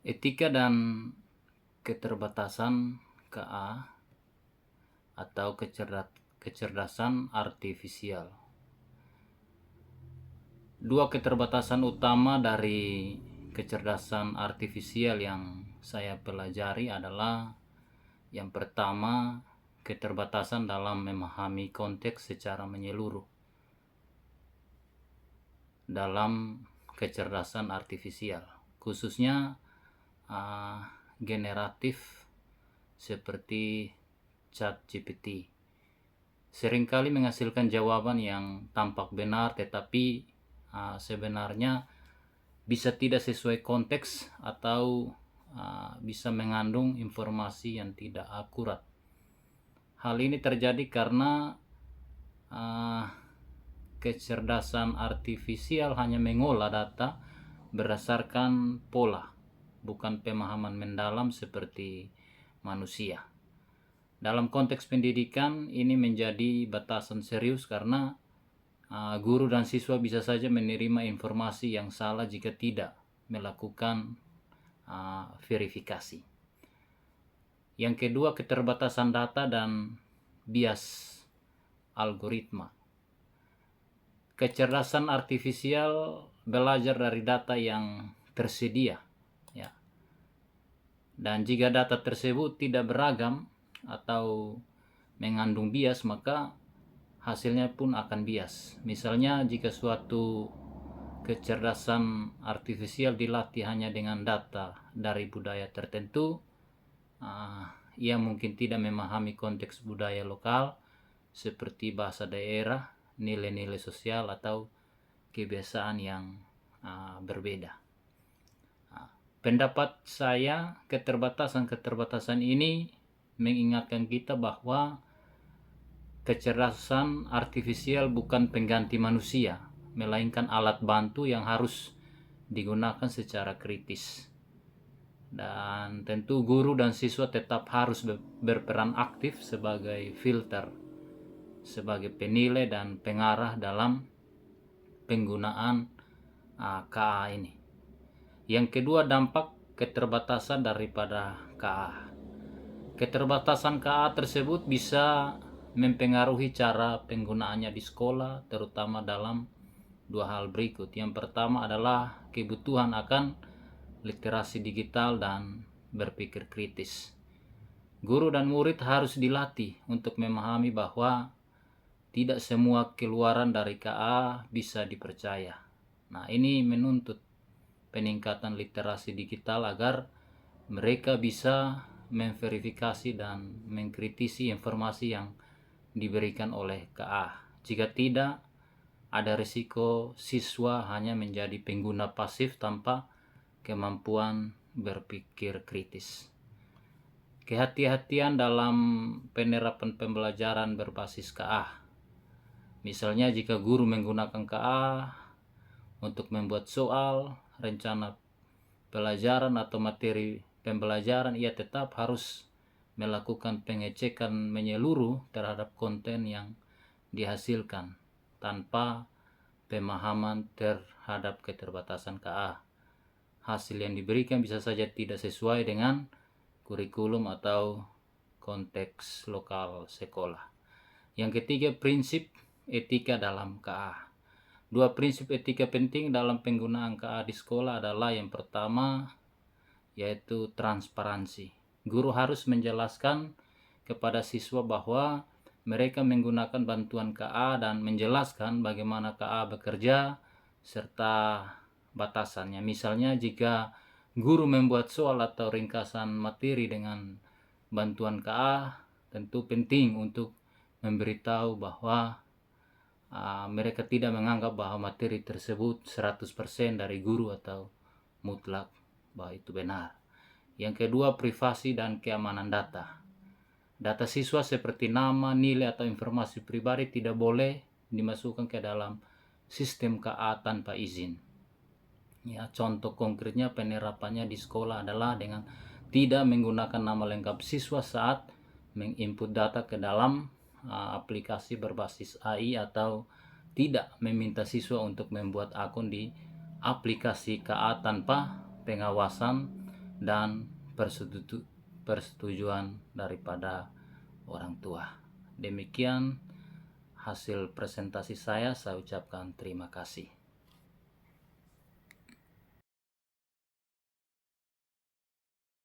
Etika dan keterbatasan KA atau kecerdasan artifisial. Dua keterbatasan utama dari kecerdasan artifisial yang saya pelajari adalah yang pertama, keterbatasan dalam memahami konteks secara menyeluruh dalam kecerdasan artifisial, khususnya generatif seperti ChatGPT. Seringkali menghasilkan jawaban yang tampak benar tetapi sebenarnya bisa tidak sesuai konteks atau bisa mengandung informasi yang tidak akurat. Hal ini terjadi karena kecerdasan artifisial hanya mengolah data berdasarkan pola, bukan pemahaman mendalam seperti manusia. Dalam konteks pendidikan, ini menjadi batasan serius karena guru dan siswa bisa saja menerima informasi yang salah jika tidak melakukan verifikasi. Yang kedua, keterbatasan data dan bias algoritma. Kecerdasan artifisial belajar dari data yang tersedia, ya. Dan jika data tersebut tidak beragam atau mengandung bias, maka hasilnya pun akan bias. Misalnya jika suatu kecerdasan artifisial dilatih hanya dengan data dari budaya tertentu, ia mungkin tidak memahami konteks budaya lokal seperti bahasa daerah, nilai-nilai sosial atau kebiasaan yang berbeda. Pendapat saya, keterbatasan ini mengingatkan kita bahwa kecerdasan artifisial bukan pengganti manusia, melainkan alat bantu yang harus digunakan secara kritis. Dan tentu guru dan siswa tetap harus berperan aktif sebagai filter, sebagai penilai dan pengarah dalam penggunaan KA ini. Yang kedua, dampak keterbatasan daripada KA. Keterbatasan KA tersebut bisa mempengaruhi cara penggunaannya di sekolah, terutama dalam dua hal berikut. Yang pertama adalah kebutuhan akan literasi digital dan berpikir kritis. Guru dan murid harus dilatih untuk memahami bahwa tidak semua keluaran dari KA bisa dipercaya. Nah, ini menuntut peningkatan literasi digital agar mereka bisa memverifikasi dan mengkritisi informasi yang diberikan oleh KA. Jika tidak, ada risiko siswa hanya menjadi pengguna pasif tanpa kemampuan berpikir kritis. Kehati-hatian dalam penerapan pembelajaran berbasis KA. Misalnya jika guru menggunakan KA untuk membuat soal, rencana pelajaran atau materi pembelajaran, ia tetap harus melakukan pengecekan menyeluruh terhadap konten yang dihasilkan tanpa pemahaman terhadap keterbatasan KA. Hasil yang diberikan bisa saja tidak sesuai dengan kurikulum atau konteks lokal sekolah. Yang ketiga, prinsip etika dalam KA. Dua prinsip etika penting dalam penggunaan KA di sekolah adalah yang pertama yaitu transparansi. Guru harus menjelaskan kepada siswa bahwa mereka menggunakan bantuan KA dan menjelaskan bagaimana KA bekerja serta batasannya. Misalnya jika guru membuat soal atau ringkasan materi dengan bantuan KA, tentu penting untuk memberitahu bahwa mereka tidak menganggap bahwa materi tersebut 100% dari guru atau mutlak bahwa itu benar. Yang kedua, privasi dan keamanan data. Data siswa seperti nama, nilai atau informasi pribadi tidak boleh dimasukkan ke dalam sistem KA tanpa izin. Ya, contoh konkretnya penerapannya di sekolah adalah dengan tidak menggunakan nama lengkap siswa saat menginput data ke dalam aplikasi berbasis AI atau tidak meminta siswa untuk membuat akun di aplikasi KA tanpa pengawasan dan persetujuan daripada orang tua. Demikian hasil presentasi saya ucapkan terima kasih.